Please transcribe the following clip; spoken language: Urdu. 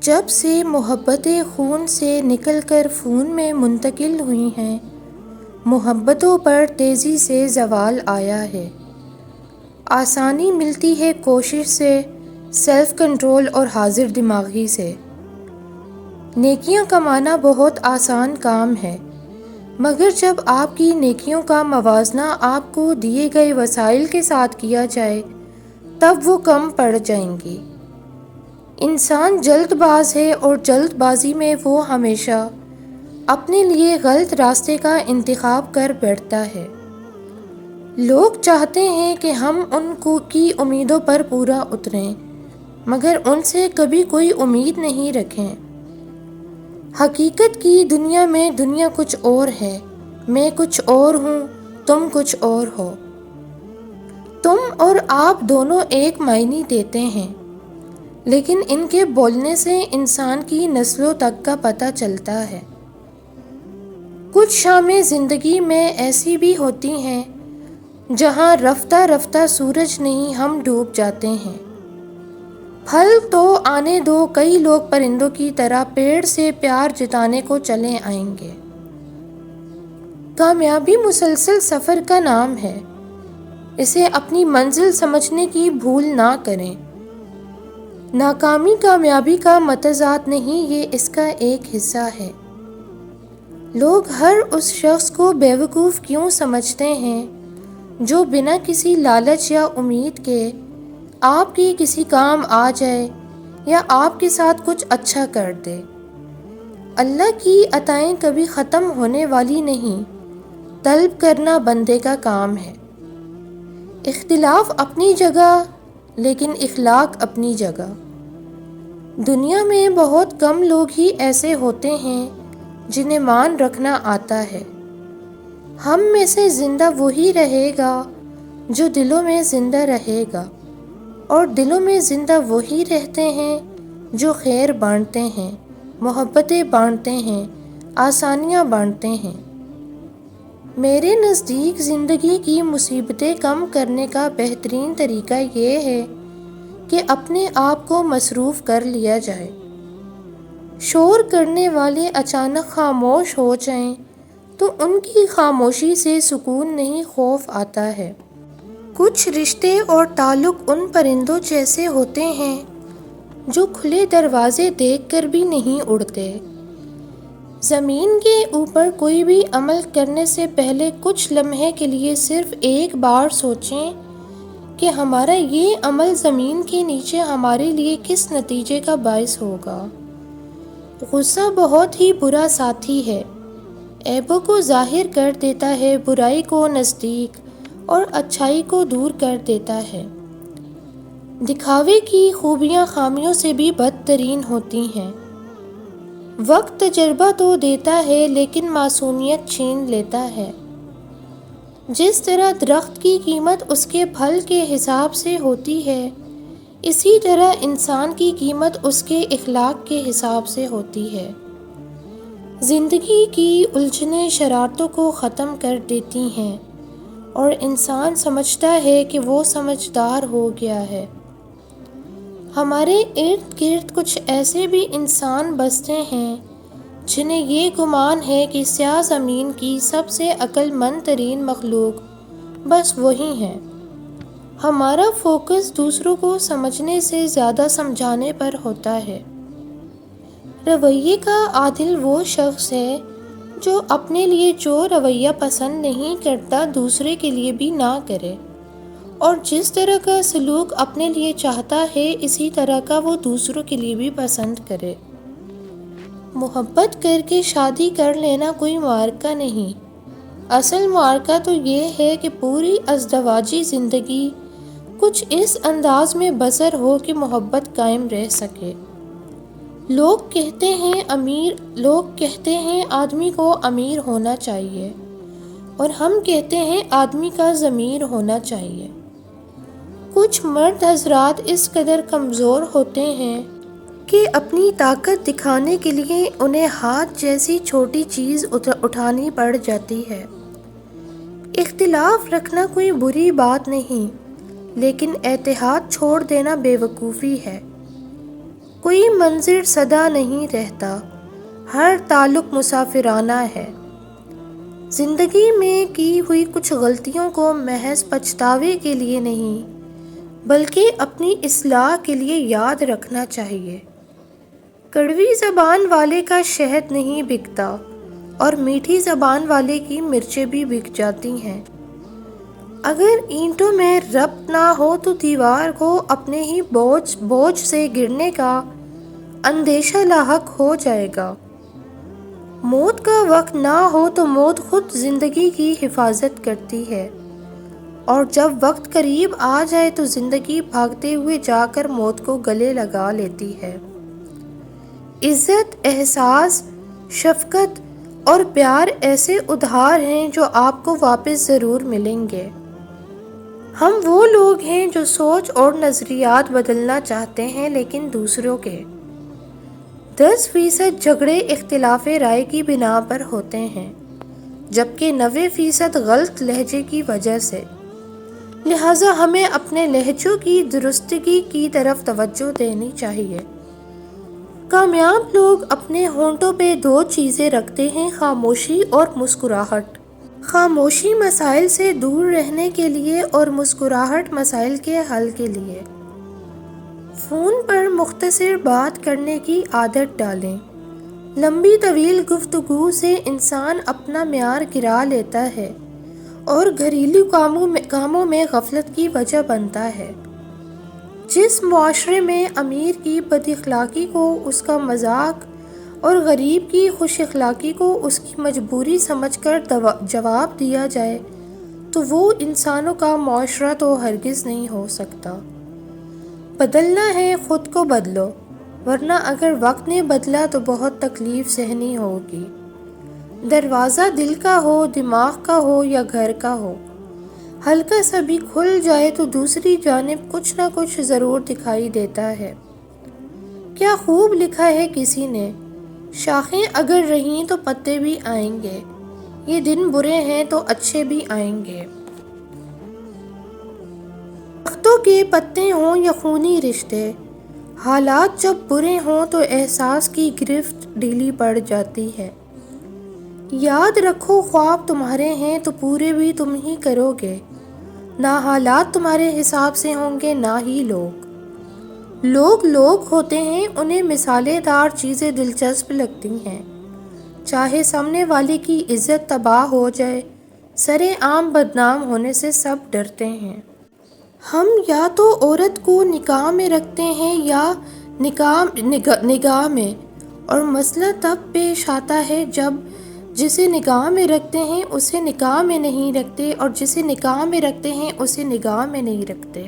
جب سے محبتیں خون سے نکل کر خون میں منتقل ہوئی ہیں، محبتوں پر تیزی سے زوال آیا ہے۔ آسانی ملتی ہے کوشش سے، سیلف کنٹرول اور حاضر دماغی سے۔ نیکیاں کمانا بہت آسان کام ہے، مگر جب آپ کی نیکیوں کا موازنہ آپ کو دیے گئے وسائل کے ساتھ کیا جائے تب وہ کم پڑ جائیں گی۔ انسان جلد باز ہے اور جلد بازی میں وہ ہمیشہ اپنے لیے غلط راستے کا انتخاب کر بیٹھتا ہے۔ لوگ چاہتے ہیں کہ ہم ان کی امیدوں پر پورا اتریں، مگر ان سے کبھی کوئی امید نہیں رکھیں۔ حقیقت کی دنیا میں دنیا کچھ اور ہے، میں کچھ اور ہوں، تم کچھ اور ہو۔ تم اور آپ دونوں ایک معنی دیتے ہیں، لیکن ان کے بولنے سے انسان کی نسلوں تک کا پتہ چلتا ہے۔ کچھ شامیں زندگی میں ایسی بھی ہوتی ہیں جہاں رفتہ رفتہ سورج نہیں ہم ڈوب جاتے ہیں۔ پھل تو آنے دو، کئی لوگ پرندوں کی طرح پیڑ سے پیار جتانے کو چلے آئیں گے۔ کامیابی مسلسل سفر کا نام ہے، اسے اپنی منزل سمجھنے کی بھول نہ کریں۔ ناکامی کامیابی کا متضاد نہیں، یہ اس کا ایک حصہ ہے۔ لوگ ہر اس شخص کو بیوقوف کیوں سمجھتے ہیں جو بنا کسی لالچ یا امید کے آپ کے کسی کام آ جائے یا آپ کے ساتھ کچھ اچھا کر دے۔ اللہ کی عطائیں کبھی ختم ہونے والی نہیں، طلب کرنا بندے کا کام ہے۔ اختلاف اپنی جگہ، لیکن اخلاق اپنی جگہ۔ دنیا میں بہت کم لوگ ہی ایسے ہوتے ہیں جنہیں مان رکھنا آتا ہے۔ ہم میں سے زندہ وہی رہے گا جو دلوں میں زندہ رہے گا، اور دلوں میں زندہ وہی رہتے ہیں جو خیر بانٹتے ہیں، محبتیں بانٹتے ہیں، آسانیاں بانٹتے ہیں۔ میرے نزدیک زندگی کی مصیبتیں کم کرنے کا بہترین طریقہ یہ ہے کہ اپنے آپ کو مصروف کر لیا جائے۔ شور کرنے والے اچانک خاموش ہو جائیں تو ان کی خاموشی سے سکون نہیں، خوف آتا ہے۔ کچھ رشتے اور تعلق ان پرندوں جیسے ہوتے ہیں جو کھلے دروازے دیکھ کر بھی نہیں اڑتے۔ زمین کے اوپر کوئی بھی عمل کرنے سے پہلے کچھ لمحے کے لیے صرف ایک بار سوچیں کہ ہمارا یہ عمل زمین کے نیچے ہمارے لیے کس نتیجے کا باعث ہوگا۔ غصہ بہت ہی برا ساتھی ہے، عیبوں کو ظاہر کر دیتا ہے، برائی کو نزدیک اور اچھائی کو دور کر دیتا ہے۔ دکھاوے کی خوبیاں خامیوں سے بھی بدترین ہوتی ہیں۔ وقت تجربہ تو دیتا ہے لیکن معصومیت چھین لیتا ہے۔ جس طرح درخت کی قیمت اس کے پھل کے حساب سے ہوتی ہے، اسی طرح انسان کی قیمت اس کے اخلاق کے حساب سے ہوتی ہے۔ زندگی کی الجھنیں شرارتوں کو ختم کر دیتی ہیں اور انسان سمجھتا ہے کہ وہ سمجھدار ہو گیا ہے۔ ہمارے ارد گرد کچھ ایسے بھی انسان بستے ہیں جنہیں یہ گمان ہے کہ سیاہ زمین کی سب سے عقل مند ترین مخلوق بس وہی ہیں۔ ہمارا فوکس دوسروں کو سمجھنے سے زیادہ سمجھانے پر ہوتا ہے۔ رویے کا عادل وہ شخص ہے جو اپنے لیے جو رویہ پسند نہیں کرتا دوسرے کے لیے بھی نہ کرے، اور جس طرح کا سلوک اپنے لیے چاہتا ہے اسی طرح کا وہ دوسروں کے لیے بھی پسند کرے۔ محبت کر کے شادی کر لینا کوئی معرکہ نہیں، اصل معرکہ تو یہ ہے کہ پوری ازدواجی زندگی کچھ اس انداز میں بسر ہو کہ محبت قائم رہ سکے۔ لوگ کہتے ہیں آدمی کو امیر ہونا چاہیے، اور ہم کہتے ہیں آدمی کا ضمیر ہونا چاہیے۔ کچھ مرد حضرات اس قدر کمزور ہوتے ہیں کہ اپنی طاقت دکھانے کے لیے انہیں ہاتھ جیسی چھوٹی چیز اٹھانی پڑ جاتی ہے۔ اختلاف رکھنا کوئی بری بات نہیں، لیکن اتحاد چھوڑ دینا بے وقوفی ہے۔ کوئی منظر سدا نہیں رہتا، ہر تعلق مسافرانہ ہے۔ زندگی میں کی ہوئی کچھ غلطیوں کو محض پچھتاوے کے لیے نہیں بلکہ اپنی اصلاح کے لیے یاد رکھنا چاہیے۔ کڑوی زبان والے کا شہد نہیں بکتا اور میٹھی زبان والے کی مرچیں بھی بک جاتی ہیں۔ اگر اینٹوں میں ربط نہ ہو تو دیوار کو اپنے ہی بوجھ سے گرنے کا اندیشہ لاحق ہو جائے گا۔ موت کا وقت نہ ہو تو موت خود زندگی کی حفاظت کرتی ہے، اور جب وقت قریب آ جائے تو زندگی بھاگتے ہوئے جا کر موت کو گلے لگا لیتی ہے۔ عزت، احساس، شفقت اور پیار ایسے ادھار ہیں جو آپ کو واپس ضرور ملیں گے۔ ہم وہ لوگ ہیں جو سوچ اور نظریات بدلنا چاہتے ہیں لیکن دوسروں کے 10% جھگڑے اختلاف رائے کی بنا پر ہوتے ہیں، جبکہ 90% غلط لہجے کی وجہ سے۔ لہٰذا ہمیں اپنے لہجوں کی درستگی کی طرف توجہ دینی چاہیے۔ کامیاب لوگ اپنے ہونٹوں پہ 2 چیزیں رکھتے ہیں: خاموشی اور مسکراہٹ۔ خاموشی مسائل سے دور رہنے کے لیے اور مسکراہٹ مسائل کے حل کے لیے۔ فون پر مختصر بات کرنے کی عادت ڈالیں۔ لمبی طویل گفتگو سے انسان اپنا معیار گرا لیتا ہے اور گھریلو کاموں میں غفلت کی وجہ بنتا ہے۔ جس معاشرے میں امیر کی بد اخلاقی کو اس کا مذاق اور غریب کی خوش اخلاقی کو اس کی مجبوری سمجھ کر جواب دیا جائے تو وہ انسانوں کا معاشرہ تو ہرگز نہیں ہو سکتا۔ بدلنا ہے خود کو بدلو، ورنہ اگر وقت نے بدلا تو بہت تکلیف سہنی ہوگی۔ دروازہ دل کا ہو، دماغ کا ہو یا گھر کا ہو، ہلکا سا بھی کھل جائے تو دوسری جانب کچھ نہ کچھ ضرور دکھائی دیتا ہے۔ کیا خوب لکھا ہے کسی نے، شاخیں اگر رہیں تو پتے بھی آئیں گے، یہ دن برے ہیں تو اچھے بھی آئیں گے۔ درختوں کے پتے ہوں یا خونی رشتے، حالات جب برے ہوں تو احساس کی گرفت ڈھیلی پڑ جاتی ہے۔ یاد رکھو خواب تمہارے ہیں تو پورے بھی تم ہی کرو گے، نہ حالات تمہارے حساب سے ہوں گے نہ ہی لوگ۔ لوگ ہوتے ہیں، انہیں مثالیں دار چیزیں دلچسپ لگتی ہیں، چاہے سامنے والے کی عزت تباہ ہو جائے، سرے عام بدنام ہونے سے سب ڈرتے ہیں۔ ہم یا تو عورت کو نکاح میں رکھتے ہیں یا نگاہ میں، اور مسئلہ تب پیش آتا ہے جب جسے نگاہ میں رکھتے ہیں اسے نکاح میں نہیں رکھتے اور جسے نکاح میں رکھتے ہیں اسے نگاہ میں نہیں رکھتے۔